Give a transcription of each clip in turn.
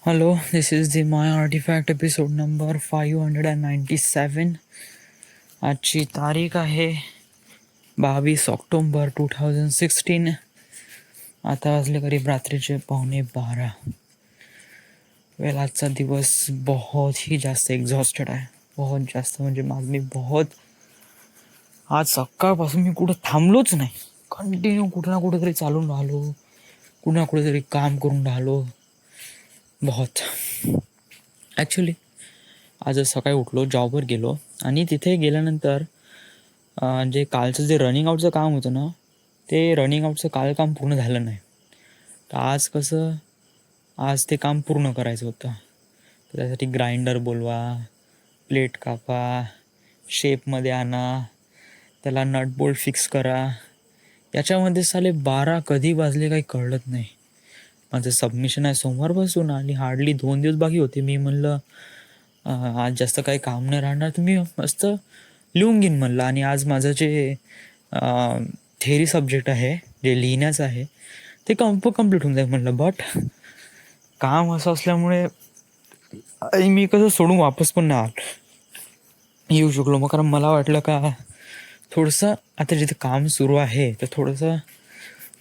Hello, this is the My Artifact episode number 597. आजची तारीख आहे 22 ऑक्टोबर 2016. आता वाजले करीब रात्रीचे 11:15. आजचा दिवस बहुत ही जास्त एक्झॉस्टेड आहे. बहुत जास्त म्हणजे मी आज सकाळपासून मी कुठं थांबलोच नाही. कंटिन्यू कुठं ना कुठं तरी चालून राहिलो, कुठं ना कुठं तरी काम करून राहिलो. बहुत ॲक्च्युली आज सकाळी उठलो, जॉबवर गेलो आणि तिथे गेल्यानंतर जे कालचं जे रनिंग आउटचं काम होतं ना, ते रनिंग आउटचं काल काम पूर्ण झालं नाही. तर आज ते काम पूर्ण करायचं होतं. तर त्यासाठी ग्राइंडर बोलवा, प्लेट कापा, शेपमध्ये आणा, त्याला नट बोल्ट फिक्स करा. याच्यामध्ये साले 12 कधी वाजले काही कळत नाही. माझं सबमिशन आहे सोमवारपासून आणि हार्डली 2 दिवस बाकी होते. मी म्हणलं आज जास्त काही काम नाही राहणार, तर मी मस्त लिहून घेईन म्हणलं. आणि आज माझं जे थेअरी सब्जेक्ट आहे, जे लिहिण्याचं आहे, ते कम्प्लीट होऊन जाईल म्हणलं. बट काम असं असल्यामुळे मी कसं सोडून वापस पण नाही येऊ शकलो. मग कारण मला वाटलं का थोडंसं आता जिथे काम सुरू आहे तर थोडंसं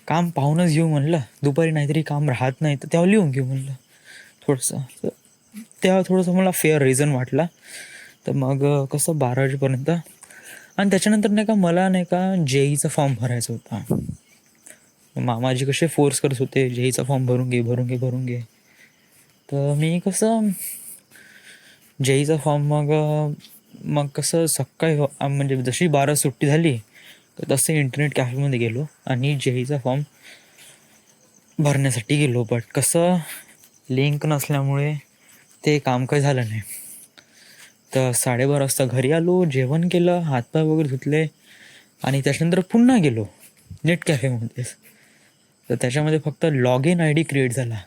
काम पाहूनच घेऊ म्हणलं. दुपारी नाहीतरी काम राहत नाही तर तेव्हा लिहून घेऊ म्हणलं थोडंसं. तेव्हा थोडंसं मला फेअर रिझन वाटला. तर मग कसं 12 वाजेपर्यंत. आणि त्याच्यानंतर नाही का मला नाही का जेईचा फॉर्म भरायचा होता. मामाजी कसे फोर्स करत होते, जेईचा फॉर्म भरून घे. तर मी कसं जेईचा फॉर्म मग कसं सकाळी म्हणजे जशी 12 सुट्टी झाली तर तसं इंटरनेट कॅफेमध्ये गेलो आणि जेईचा फॉर्म भरण्यासाठी गेलो. बट कसं लिंक नसल्यामुळे ते काम काही झालं नाही. तर 12:30 वाजता घरी आलो, जेवण केलं, हातपाय वगैरे धुतले आणि त्याच्यानंतर पुन्हा गेलो नेट कॅफेमध्ये. तर त्याच्यामध्ये फक्त लॉग इन ID क्रिएट झाला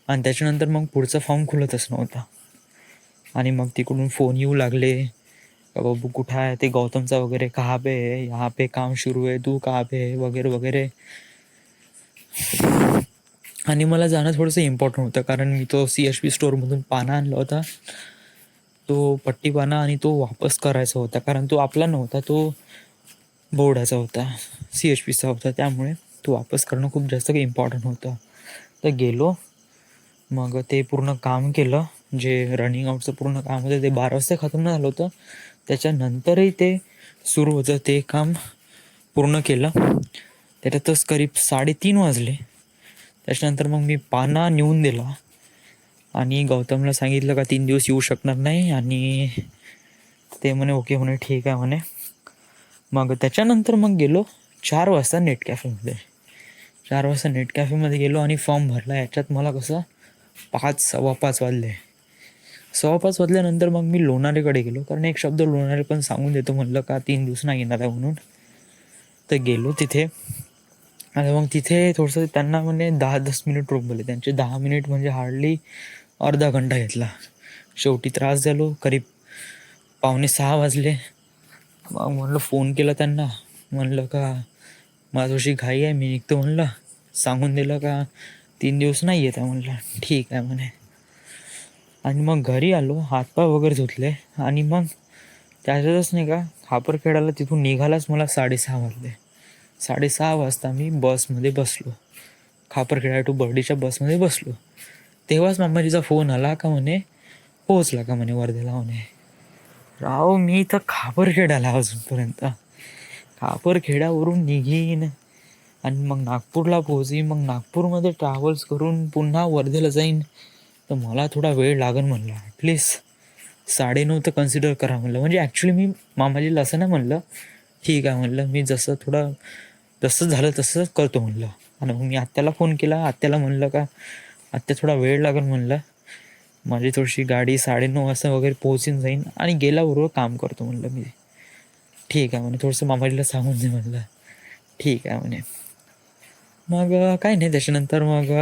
आणि त्याच्यानंतर मग पुढचा फॉर्म खुलतच नव्हता. आणि मग तिकडून फोन येऊ लागले का बाबू कुठं आहे, ते गौतमचा वगैरे, कहाँ पे है, यहाँ पे काम सुरू आहे, तू कहाँ पे है वगैरे वगैरे. आणि मला जाणं थोडंसं इम्पॉर्टंट होतं कारण मी तो CHP स्टोअरमधून पाना आणला होता, तो पट्टी पाना, आणि तो वापस करायचा होता कारण तो आपला नव्हता, तो बोर्डाचा होता, CHPचा होता. त्यामुळे तो वापस करणं खूप जास्त इम्पॉर्टंट होतं. तर गेलो, मग ते पूर्ण काम केलं. जे रनिंग आउटचं पूर्ण काम होतं ते 12 वाजता खतम झालं होतं. त्याच्यानंतरही ते सुरू होतं, ते काम पूर्ण केलं. त्याच्यातच करीब 3:30 वाजले. त्याच्यानंतर मग मी पाना नेऊन दिला आणि गौतमला सांगितलं का 3 दिवस येऊ शकणार नाही. आणि ते म्हणे ओके म्हणे, ठीक आहे म्हणे. मग त्याच्यानंतर मग गेलो 4 वाजता नेट कॅफेमध्ये. 4 वाजता नेट कॅफेमध्ये गेलो आणि फॉर्म भरला. याच्यात मला कसं 5:15 वाजले. 5:15 वाजल्यानंतर मग मी लोणारेकडे गेलो कारण एक शब्द लोणारे पण सांगून देतो म्हणलं का 3 दिवस नाही येणार आहे म्हणून. तर गेलो तिथे आणि मग तिथे थोडंसं त्यांना म्हणे 10-10 मिनिट रोखले. त्यांचे 10 मिनिट म्हणजे हार्डली अर्धा घंटा घेतला. शेवटी त्रास झालो, करीब 5:45 वाजले. मग म्हणलं फोन केला त्यांना, म्हणलं का मला थोडीशी घाई आहे, मी निघतो म्हणलं. सांगून दिलं का 3 दिवस नाही येत आहे म्हणलं. ठीक आहे म्हणे. आणि मग घरी आलो, हातपाय वगैरे धुतले आणि मग त्याच्यातच नाही का खापरखेडाला तिथून निघालाच मला 6:30 वाजले. 6:30 वाजता मी बसमध्ये बसलो, खापरखेडा टू बर्डीच्या बसमध्ये बसलो. तेव्हाच मामाजीचा फोन आला का म्हणे पोहोचला का म्हणे वर्धेला म्हणे. राव मी तर खापरखेड्याला अजूनपर्यंत, खापरखेड्यावरून निघीन आणि मग नागपूरला पोहोचीन, मग नागपूरमध्ये ट्रॅव्हल्स करून पुन्हा वर्धेला जाईन, तर मला थोडा वेळ लागेल म्हणलं. ॲटलिस्ट 9:30 तर कन्सिडर करा म्हणलं. म्हणजे ॲक्च्युली मी मामाजीला असं नाही म्हणलं, ठीक आहे म्हणलं, मी जसं झालं तसं करतो म्हणलं. आणि मग मी आत्याला फोन केला, आत्याला म्हणलं का आत्या थोडा वेळ लागेल म्हणलं, माझी थोडीशी गाडी 9:30 वाजता वगैरे पोहोचून जाईन आणि गेल्याबरोबर काम करतो म्हणलं मी. ठीक आहे म्हणे, थोडंसं मामाजीला सांगून दे म्हणलं. ठीक आहे म्हणे. मग काय नाही, त्याच्यानंतर मग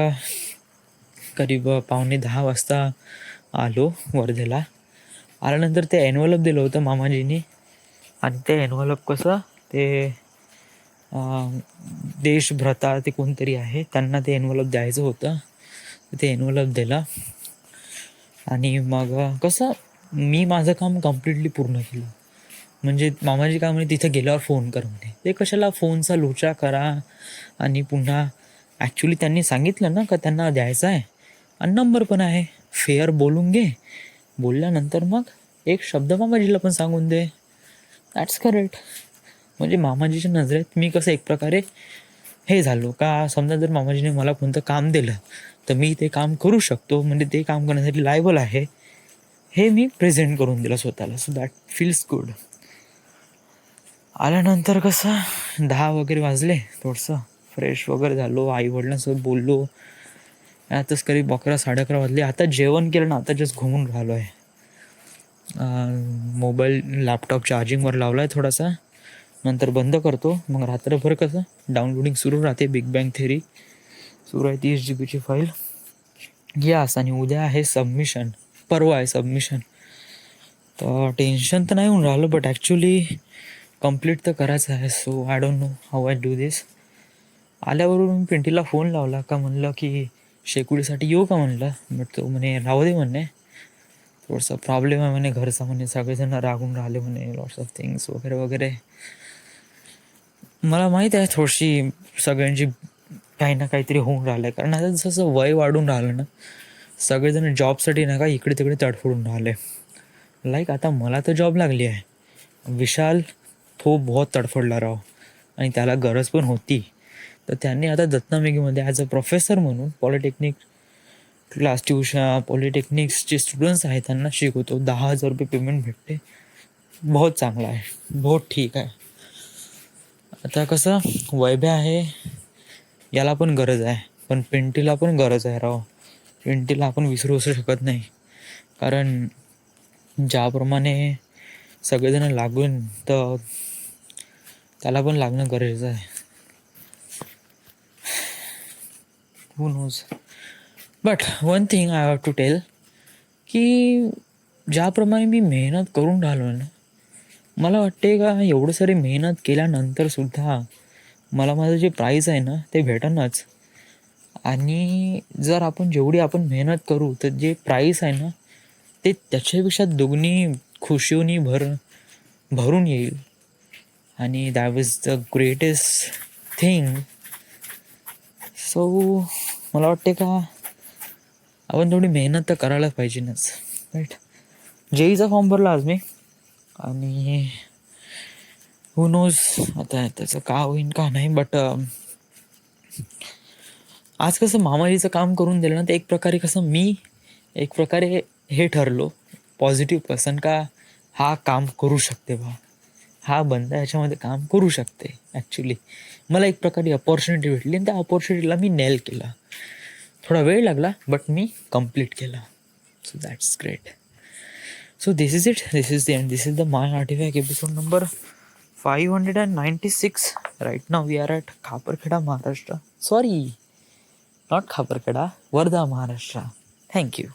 करीब 9:45 वाजता आलो वर्धेला. आल्यानंतर ते एन्व्हलप दिलं होतं मामाजींनी आणि ते एन्व्हलप कसं ते देशभ्रता ते कोणतरी आहे त्यांना ते एन्व्हलप द्यायचं होतं. ते एन्व्हलप दिला आणि मग कसं मी माझं काम कम्प्लिटली पूर्ण केलं. म्हणजे मामाजी काय म्हणे तिथे गेल्यावर फोन कर म्हणे. ते कशाला फोनचा लोचा करा आणि पुन्हा ॲक्च्युली त्यांनी सांगितलं ना का त्यांना द्यायचा आहे आणि नंबर पण आहे. फेअर बोलून घे. बोलल्यानंतर मग एक शब्द मामाजीला पण सांगून दे. That's correct. म्हणजे मामाजीच्या नजरेत मी कसं एक प्रकारे हे झालो का समजा जर मामाजीने मला कोणतं काम दिलं तर मी ते काम करू शकतो, म्हणजे ते काम करण्यासाठी लायबल आहे हे मी प्रेझेंट करून दिलं स्वतःला. So that feels good. आल्यानंतर कसं 10 वगैरे वाजले, थोडंसं फ्रेश वगैरे झालो, आईवडिलांसोबत बोललो. आताच करीब 11-11:30 वाजले. आता जेवण केलं ना, आता जस्ट घुमून राहिलो आहे. मोबाईल लॅपटॉप चार्जिंगवर लावला आहे थोडासा, नंतर बंद करतो. मग रात्रभर कसं डाउनलोडिंग सुरू राहते. बिग बँग थेरी सुरू आहे, 30 GB फाईल. यास आणि उद्या आहे सबमिशन, परवा आहे सबमिशन. तर टेन्शन तर नाही होऊन राहिलं, बट ॲक्च्युली कंप्लीट तर करायचं आहे. So I don't know how I do this. आल्यावरून पिंटीला फोन लावला का म्हणलं की शेकुडीसाठी येऊ का म्हणलं. बट तो म्हणे राहू दे म्हणे, थोडंसं प्रॉब्लेम आहे म्हणे घरचा, म्हणे सगळेजण रागून राहिले म्हणे, लॉट्स ऑफ थिंग्स वगैरे वगैरे. मला माहीत आहे थोडीशी सगळ्यांची काही ना काहीतरी होऊन राहिलं आहे, कारण आता जसं वय वाढून राहिलं ना, सगळेजण जॉबसाठी ना का इकडे तिकडे तडफडून राहिले. लाईक आता मला तर जॉब लागली आहे, विशाल तो बहुत तडफडला राव आणि त्याला गरज पण होती. तर त्यांनी आता दत्तनामेगीमध्ये ॲज अ प्रोफेसर म्हणून पॉलिटेक्निक क्लास ट्यूशन, पॉलिटेक्निक्सचे स्टुडंट्स आहेत त्यांना शिकवतो. 10,000 रुपये पेमेंट भेटते. बहुत चांगला आहे, बहुत ठीक आहे. आता कसं वैभ्या आहे, याला पण गरज आहे, पण पिंटीला पण गरज आहे राव. पिंटीला आपण विसरू शकत नाही, कारण ज्याप्रमाणे सगळेजण लागून तर त्याला पण लागणं गरजेचं आहे. Who knows. But one thing I have to tell की ज्याप्रमाणे मी मेहनत करून राहिलो ना, मला वाटते का एवढं सारी मेहनत केल्यानंतरसुद्धा मला माझं जे प्राईज आहे ना ते भेटणंच. आणि जर आपण जेवढी आपण मेहनत करू तर जे प्राईस आहे ना ते त्याच्यापेक्षा दुगणी खुशीने भरून येईल. आणि that was the greatest thing. So मला वाटते का आपण थोडी मेहनत तर करायला पाहिजेच, राईट. जेईचा फॉर्म भरला आज मी, आणि हू नोज आता त्याचं का होईन का नाही. बट आज कसं मामाजीचं काम करून दिलं ना, तर एक प्रकारे कसं मी एक प्रकारे हे ठरलो पॉझिटिव्ह पर्सन का हा काम करू शकते बा, हा बंदा ह्याच्यामध्ये काम करू शकते. ॲक्च्युली मला एक प्रकारे अपॉर्च्युनिटी भेटली आणि त्या अपॉर्च्युनिटीला मी नेल केला. थोडा वेळ लागला बट मी कंप्लीट केला. So that's great. So this is it. This is the end. This is the My Artifact episode number 596. Right now we are at Khaparkheda, Maharashtra. Sorry, not Khaparkheda, Wardha, Maharashtra. Thank you.